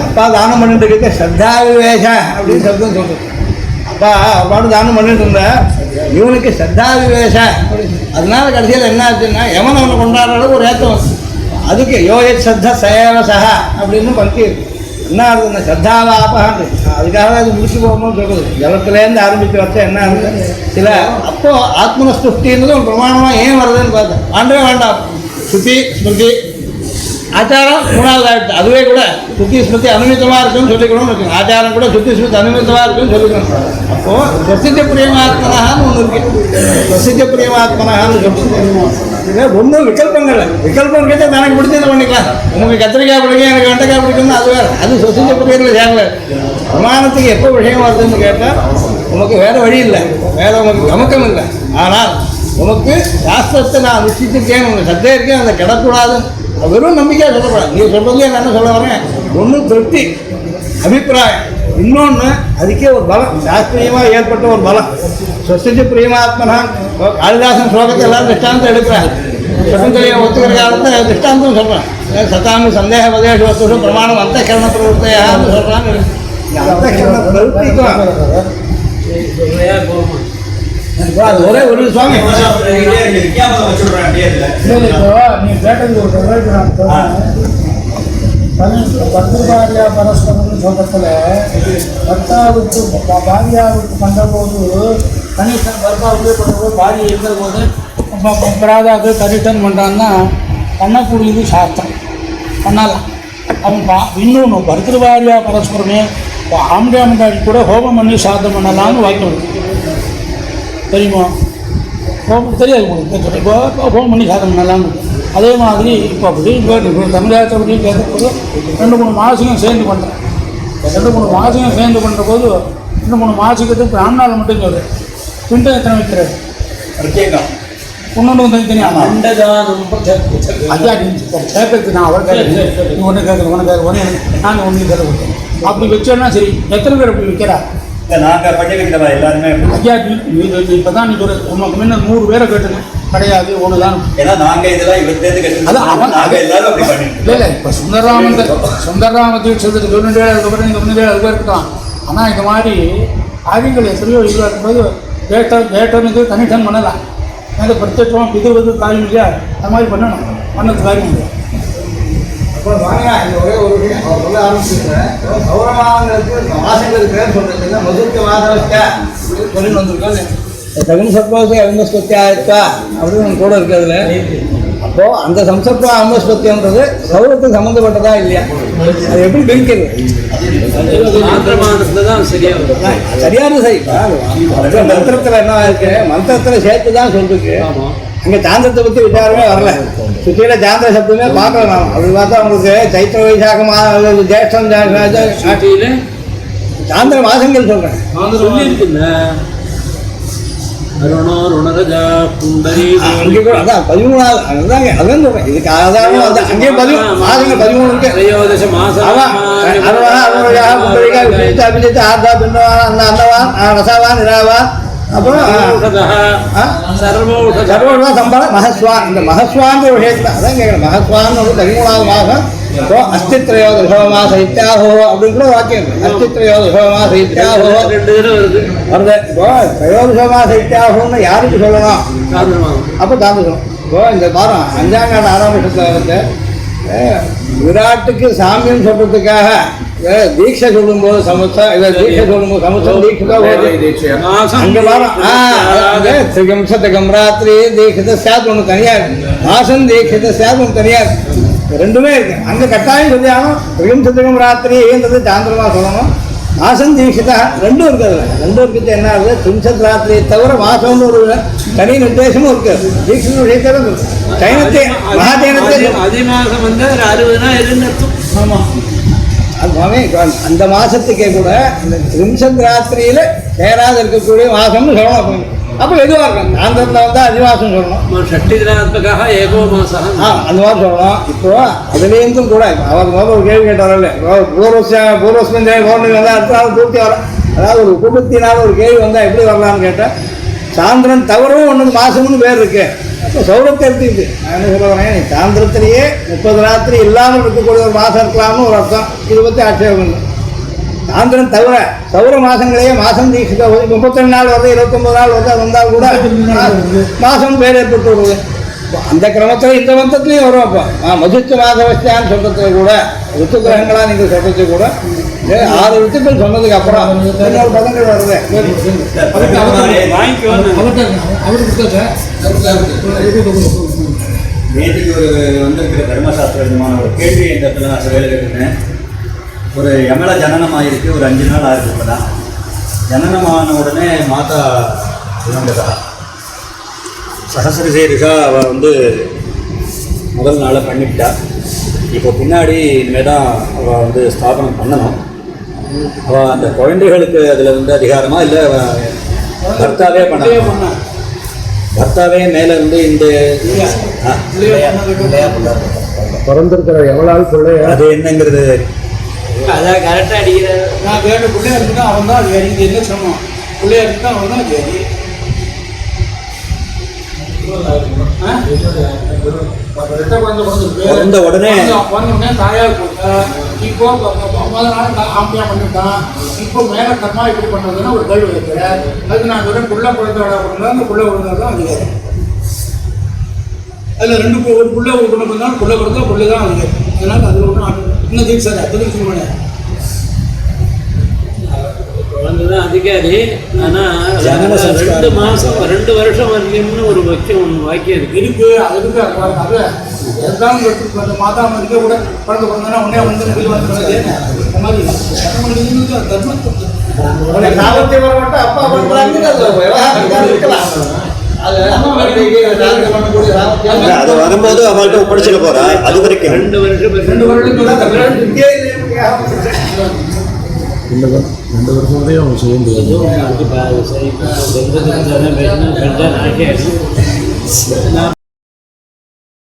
அப்பா தானம் பண்ணிட்டு இருக்க ஸ்ரத்தா விவேஷ அப்படின்னு சப்தம் சொல்கிறது. அப்பா அப்பாடு தானம் பண்ணிட்டு இருந்தேன், இவனுக்கு ஸ்ரத்தா விவேஷ அப்படின்னு. அதனால கடைசியில் என்ன ஆச்சுன்னா யமன் அவனை கொண்டாடுற அளவுக்கு ஒரு ஏற்றம். அதுக்கு யோகித் ஸ்ரத்த சயவ சஹா அப்படின்னு பற்றி என்ன ஆகுதுன்னா ஸ்ரத்தாவாப்பான்னு அதுக்காக அது முடிச்சு போகணும்னு சொல்கிறது. ஜலத்துலேருந்து ஆரம்பித்து வச்சா என்ன ஆகுது சில அப்போது ஆத்மனஸ்துஷ்டின்றது ஒரு பிரமாணமாக ஏன் வருதுன்னு பார்த்தேன். வேண்டவே வேண்டாம். ஸ்ருதி ஸ்மிருதி ஆச்சாரம் மூணாவது ஆகிடுது. அதுவே கூட ஸ்ருதி ஸ்மிருதி அனுமித்தமாக இருக்குன்னு சொல்லிக்கணும்னு இருக்குங்க. ஆச்சாரம் கூட ஸ்ருதி ஸ்மிருதி அனுமித்தமாக இருக்குன்னு சொல்லிக்கணும். அப்போது பிரசித்த பிரியமாத்மனான்னு ஒன்று இருக்குது. பிரசித்த பிரியமாத்மனான்னு சொல்லிட்டு இது ஒன்றும் விகல்பங்கள். விகல்பம் கேட்டால் எனக்கு பிடிச்சது பண்ணிக்கலாம். உங்களுக்கு கத்திரிக்காய் பிடிக்கும், எனக்கு வெண்டைக்காய் பிடிக்கும்னு அது வேறு. அது சொசித்த பிரியத்தில் சேரல. பிரமாணத்துக்கு எப்போ விஷயம் வருதுன்னு கேட்டால் உனக்கு வேறு வழி இல்லை, வேறு உனக்கு கமக்கம் இல்லை. ஆனால் உனக்கு சாஸ்திரத்தை நான் நிச்சயிச்சிருக்கேன், உனக்கு சத்தே இருக்கேன், அதை கிடக்கூடாது. வெறும் நம்பிக்கையாக சொல்லக்கூடாது. நீங்கள் சொல்கிறதுலேயே நான் என்ன சொல்ல வரேன், ஒன்றும் திருப்தி அபிப்பிராயம், இன்னொன்று அதுக்கே ஒரு பலம், சாஸ்திரியமாக ஏற்பட்ட ஒரு பலம். சொசித்த பிரியமாத்மனான் காளிதாசன் ஸ்லோகத்தை எல்லாரும் திஷ்டாந்தம் எடுக்கிறேன். சுகந்தலையை ஒத்துக்கிற காலத்தை திஷ்டாந்தம் சொல்கிறேன். சத்தாமி சந்தேக பதேஷு வஸ்து பிரமாணம் அந்த கிரண பிரவருத்தையான்னு சொல்கிறாங்க. அந்த கிரண பிரவருத்திக்கும் அது ஒரே ஒரு சுவாமி நீ கேட்டது ஒரு பர்த்ரு பாரியா பரஸ்பரம்னு சொல்றதுல பர்த்தாவுக்கு பாரியாவுக்கு பண்ணும்போது கனிஷ்டன் பர்த்தாவுக்கே பண்ணும்போது பாரியை இருக்கிற போது பிராதாவுக்கு கனிஷ்டன் பண்ணுறான்னா பண்ணக்கூடியது சாஸ்திரம் பண்ணலாம். அவன் இன்னொன்று பர்த்ரு பாரியா பரஸ்பரமே ஆம்டாமண்டாடி கூட ஹோமம் பண்ணி சாதம் பண்ணலாம்னு வாய்ப்பு தெரியுமா? ஹோமம் தெரியாது உங்களுக்கு. இப்போ ஹோமம் பண்ணி சாதம் பண்ணலாம்னு அதே மாதிரி இப்போ அப்படி இப்போ தமிழகத்தை அப்படின்னு கேட்கும்போது 2-3 மாதம் சேர்ந்து பண்ணுறேன். 2-3 மாதம் சேர்ந்து பண்ணுற போது 2-3 மாதத்துக்கு பிராமணால் மட்டும் சொல்கிறேன். பிண்டம் எத்தனை வைக்கிறாரு ஒன்று தனித்தனியாக ஐயா கேட்கறது நான் அவர் கேட்குறேன், நீ ஒன்று கேட்குறேன், உனக்கு ஒன்று நாங்கள் ஒன்று கேட்க கொடுத்தேன். அப்படி வச்சோன்னா சரி, எத்தனை பேர் அப்படி வைக்கிறா? நாங்கள் பண்ணி வைக்கிறவா எல்லாருமே ஐயா இப்போ தான் நீங்கள் ஒரு உனக்கு முன்ன 100 பேரை கேட்டுங்க கிடையாது ஒன்று தான். ஏன்னா நாங்கள் இதெல்லாம் இவர்லேருந்து கேட்டு நாங்கள் எல்லாரும் அப்படி பண்ணி இல்லை இப்போ சுந்தரராம தீட்சத்துக்கு 90 அதுக்கப்புறம் நீங்கள் 90 அதுக்கு இருக்கலாம். ஆனால் இந்த மாதிரி காரியங்கள் எத்தனையோ இதுவாக இருக்கும்போது கேட்டனுக்கு கனிஷ்டன் பண்ணலாம். அந்த பிரத்யட்சமாக பிதுவது காரியம் இல்லையா, அது மாதிரி பண்ணணும். பண்ணது காரியம் இல்லை. அப்போ வாங்க இந்த ஒரே ஒரு விஷயம் அவர் சொல்ல ஆரம்பிச்சிருக்கிறேன். சௌரமானங்களுக்கு மாசங்களுக்கு பேர் சொல்றதுன்னா மதுர்க்க மாதவஸ்கா அப்படின்னு சொல்லி வந்திருக்கோம். தகுந்த சத்வாசி அருமஸ்பத்தி ஆயிருக்கா அப்படின்னு கூட இருக்கிறதுல அப்போது அந்த சம்சத்வ அருமஸ்பத்தின்றது சௌரத்துக்கு சம்மந்தப்பட்டதா இல்லையா, அது எப்படி பிரிக்கிறது? சரியான சரி. மந்திரத்தில் என்ன இருக்கு, மந்திரத்தில் சேர்த்து தான் சொல்லிருக்கு. அங்கே சாந்திரத்தை பற்றி விசாரமே வரல. சுற்றியில் சாந்திர சப்தமே பார்க்கல. நாம் அப்படி பார்த்தா உங்களுக்கு சைத்திர வைசாகமாக ஜேஷ்டம் சாந்திர மாதங்கள் சொல்கிறேன். அருணோ ருணரஜா புண்டரி அங்கே கூட அதான் 13 அதுதாங்க அதான் சொல்றேன் இதுக்கு ஆதாரம் அதான் அங்கேயே 13 இருக்கு त्रयोदश मासः அதான் அருணா புண்டரிகா விசிஷ்ட அபிஜித் ஆர்தா பின்னவான் அன்னவான் ரசவான் நிராவான் அப்புறம் சர்வோஷ சம்பளம் மகஸ்வான் இந்த மகஸ்வான்ற விஷயத்தில் அதான் கேட்குறேன் மகஸ்வான் 13வது மாதம் இப்போ அஸ்தித்ரயோதசோமாச இத்தியாகோ அப்படின்னு கூட வாக்கியம் இருக்கு அஸ்தித்ரயோதசோமாச இத்தியாகோ வருது இப்போ திரயோதசோமாச இத்தியாகோன்னு யாருக்கு சொல்லணும் அப்போ தாங்க சொல்லணும் இப்போ இந்த வாரம் 5ஆம் கால ஆரம்பத்தில் வந்து விராட்டுக்கு சாமியம் சொல்றதுக்காக தீட்சை சொல்லும்போது சமுத்திரம் தீட்சை சொல்லும்போது சமுத்திரம் தீட்சிதா அங்கே வாரம் திரிகம்சதகம் ராத்திரி தீட்சித சாத் ஒன்று தனியாக இருக்கு மாசம் தீட்சித சாத் ஒன்று தனியாக இருக்கு ரெண்டுமே இருக்கு அங்கே கட்டாயம் சொல்லி ஆகணும் திரிகம்சதகம் ராத்திரின்றது சாந்திரமா சொல்லணும் மாசம் தீட்சிதா ரெண்டும் இருக்கு அதில் ரெண்டும் இருக்கிறது என்ன ஆகுது திரிம்சத் ராத்திரியை தவிர மாசம்னு ஒரு தனி நிர்தேசமும் இருக்கு தீட்சித விஷயத்தோட சைனத்தை மகாஜைனத்தை அதிமாசம் வந்து 60 நாள் இருந்ததும் ஆமாம் அது அந்த மாதத்துக்கே கூட இந்த திரிம்சத் ராத்திரியில் சேராத இருக்கக்கூடிய மாதம்னு சொல்லணும் அப்போ எதுவாக இருக்கும் ஆந்திரத்தில் வந்தால் அதிவாசம் சொல்லணும் ஷட்டி தினாத்மகாக ஏகோ மாசம் அந்த மாதிரி சொல்லணும் இப்போ அதுலேருந்தும் கூட அவர் முதல்ல ஒரு கேள்வி கேட்டாரல்ல பூர்வஸ்மந்தே பௌர்ணமி வந்தால் அடுத்த நாள் பூர்த்தி வரும் அதாவது ஒரு குடும்பத்தினால் ஒரு கேள்வி வந்தால் எப்படி வரலான்னு கேட்டால் சாந்திரன் தவறும் ஒன்று மாதம்னு பேர் இருக்கு அப்போ சௌரத்தை எடுத்துக்கிட்டு நான் என்ன சொல்லுவேன் நீ சாந்திரத்திலேயே 30 ராத்திரி இல்லாமல் இருக்கக்கூடிய ஒரு மாதம் இருக்கலாம்னு ஒரு அர்த்தம் இதை பற்றி ஆட்சேபம் இல்லை சாந்திரன் தவிர சௌர மாதங்களையே மாதம் தீட்சிதா 32 நாள் வருது 29 நாள் வருது வந்தால் கூட மாதம் பேர் ஏற்பட்டு வருது அந்த கிரமத்தில் இந்த மந்தத்துலேயும் வரும் அப்போ மதுச்சு மாதவஸ்தான்னு சொல்கிறதுக்கு கூட ரித்து கிரகங்களாக நீங்கள் சொல்கிறது கூட 6 ரித்துக்கள் சொன்னதுக்கு அப்புறம் இன்னொரு பதங்கள் வருது நேற்றுக்கு ஒரு வந்திருக்கிற தர்மசாஸ்திர விதமான ஒரு கேள்வி இந்த இடத்துல நான் வேலை கேட்டிருந்தேன் ஒரு யமல ஜனனம் ஆகிருக்கு ஒரு 5 நாள் ஆயிருக்கு இப்போ தான் ஜனனமான உடனே மாதா இவங்கதா சகசிரசேரிஷா அவள் வந்து முதல் நாளை பண்ணிவிட்டா இப்போ பின்னாடி இனிமேல் தான் அவள் வந்து ஸ்தாபனம் பண்ணணும் அவள் அந்த குழந்தைகளுக்கு அதில் வந்து அதிகாரமாக இல்லை பர்த்தாவே பண்ண பர்த்தாவே மேலே வந்து இந்த பிறந்திருக்கிற எவ்வளோ பிள்ளை அது என்னங்கிறது அதான் கரெக்டாக அடிக்கிறாரு நான் வேறு பிள்ளையா இருக்குன்னா அவன் தான் அது அறிஞ்சு என்ன சொன்னான் பிள்ளையா இருக்குன்னா அவன் தான் அது அறி பிறந்த உடனே தாயாக போட்டா இப்போ முதல் நாள் ஆம்பியா பண்ணிட்டான் இப்போ மேலே கர்மா இப்படி பண்ணுறதுன்னா ஒரு கல்வி வைக்கிற அதுக்கு நான் சொல்கிறேன் புள்ள குழந்தையோட கொடுங்க அந்த புள்ள குழந்தை தான் அதிகாரி அதில் ஒரு புள்ள ஒரு குழந்தை பண்ணாலும் புள்ள கொடுத்தா புள்ளை தான் அதிகாரி அதனால் அதில் ஒன்றும் இன்னும் தீட்சை பதில் பண்ணேன் குழந்தைதான் அதிகாரி. ஆனால் 2 மாதம் 2 வருஷம் வரலையும்னு ஒரு வாக்கியம் இருக்கு. அதுக்கு அது எல்லாம் அந்த மாதா இருக்க கூட குழந்தை பிறந்தனா உடனே வந்து பில் வந்து இந்த மாதிரி அது வரும்போது அவள்கிட்ட ஒப்படைச்சிட போறா. அது வரைக்கும் 2 வருஷம் 2 வருஷம் வரையும் அவங்க செய்ய முடியாது.